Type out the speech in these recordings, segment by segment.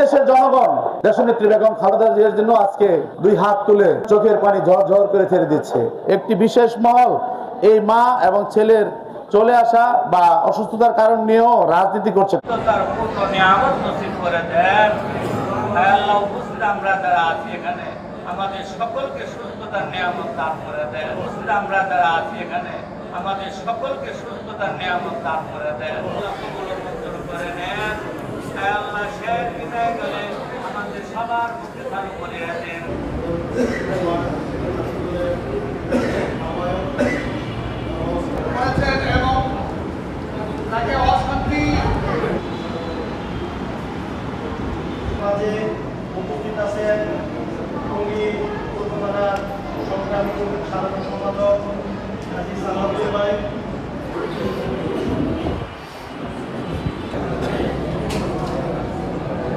দেশের জনগণ দেশনেত্রী বেগম খালেদা জিয়ার জন্য আজকে দুই হাত তুলে চোখের পানি ঝরঝর করে ছেড়ে দিচ্ছে। একটি বিশেষ মহল এই মা এবং ছেলের চলে আসা বা অসুস্থতার কারণ নিয়েও রাজনীতি করছে। আমরা যারা আছি এখানে আমাদের সকলকে সুস্থতার নিয়ামত দান করে দেন। আমরা যারা আছি এখানে আমাদের সকলকে সুস্থতার নিয়ামত দান করে দেন। মঞ্জুর করে নেন আল্লাহ। শেষ বিদায় গেলে আমাদের সবার মুখে চালু করিয়ে দেন। এবং তাকে অশান্তি মাঝে উপস্থিত আছেন টঙ্গী পূর্ব থানার সংগ্রামী সাধারণ সম্পাদক কাজী সালাউদ্দিন ভাই।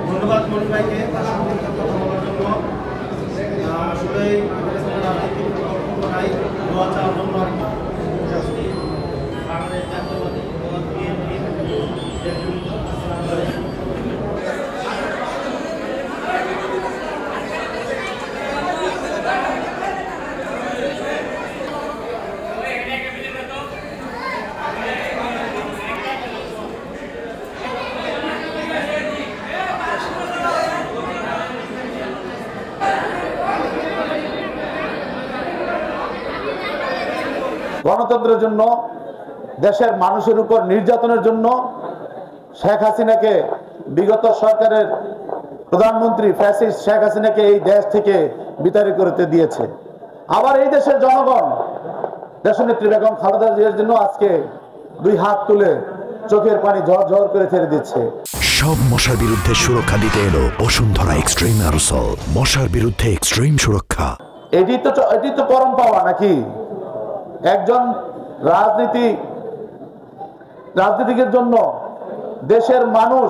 ধন্যবাদ মনির ভাইকে তার সঙ্গে কথা বলার জন্য। আসলে রাজনীতির বক্তব্য নাই, দোয়া চাওয়ার জন্য আর কি। বাংলাদেশ জাতীয়তাবাদী দল বিএনপি গণতন্ত্রের জন্য, দেশের মানুষের উপর নির্যাতনের জন্য শেখ হাসিনাকে, বিগত সরকারের প্রধানমন্ত্রী ফ্যাসিস্ট শেখ হাসিনাকে এই দেশ থেকে বিতাড়িত করতে দিয়েছে। আবার এই দেশের জনগণ দেশনেত্রী বেগম খালেদা জিয়ার জন্য আজকে দুই হাত তুলে চোখের পানি ঝরঝর করে ছেড়ে দিচ্ছে। সব মশার বিরুদ্ধে সুরক্ষা দিতে এলো বসুন্ধরা এক্সট্রিম অ্যারোসল, মশার বিরুদ্ধে এক্সট্রিম সুরক্ষা। এটি তো পরম পাওয়া নাকি? একজন রাজনীতিকের জন্য দেশের মানুষ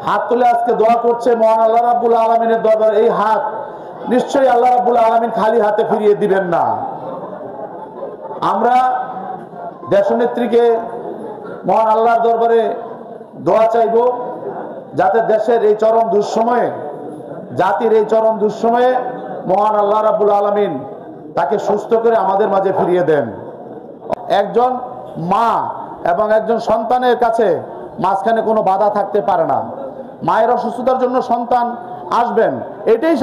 হাত তুলে আজকে দোয়া করছে মহান আল্লাহ রাব্বুল আলামিনের দরবারে। এই হাত নিশ্চয়ই আল্লাহ রাব্বুল আলামিন খালি হাতে ফিরিয়ে দিবেন না। আমরা দেশনেত্রীকে মহান আল্লাহর দরবারে দোয়া চাইব যাতে দেশের এই চরম দুঃসময়ে, জাতির এই চরম দুঃসময়ে মহান আল্লাহ রাব্বুল আলামিন তাকে সুস্থ করে আমাদের মাঝে ফিরিয়ে দেন। একজন মা এবং একজন সন্তানের কাছে মাঝখানে কোনো বাধা থাকতে পারে না। মায়ের অসুস্থতার জন্য সন্তান আসবেন, এটাই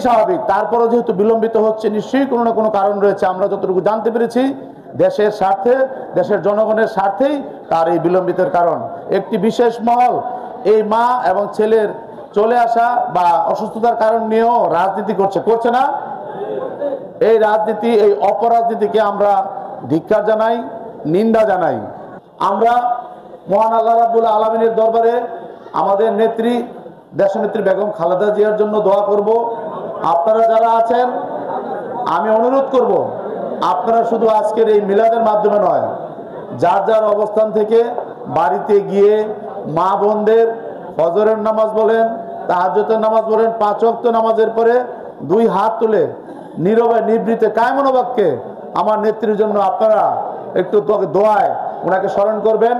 স্বাভাবিক। তারপরে যেহেতু বিলম্বিত হচ্ছে, নিশ্চয়ই কোনো না কোনো কারণ রয়েছে। আমরা যতটুকু জানতে পেরেছি দেশের স্বার্থে, দেশের জনগণের স্বার্থেই তার এই বিলম্বিতের কারণ। একটি বিশেষ মহল এই মা এবং ছেলের চলে আসা বা অসুস্থতার কারণ নিয়েও রাজনীতি করছে না। এই রাজনীতি, এই অপরাজনীতিকে আমরা ধিক্কার জানাই, নিন্দা জানাই। আমরা মহান আল্লাহ রাব্বুল আলামিনের দরবারে আমাদের নেত্রী দেশনেত্রী বেগম খালেদা জিয়ার জন্য দোয়া করব। আপনারা যারা আছেন, আমি অনুরোধ করব আপনারা শুধু আজকের এই মিলাদের মাধ্যমে নয়, যার যার অবস্থান থেকে বাড়িতে গিয়ে মা বোনদের ফজরের নামাজ বলেন, তাহাজ্জুদের নামাজ বলেন, 5 ওয়াক্ত নামাজের পরে দুই হাত তুলে নীরবে নিবৃতে কায়মনোবাক্যে আমার নেত্রীর জন্য আপনারা একটু দোয়ায় ওনাকে স্মরণ করবেন।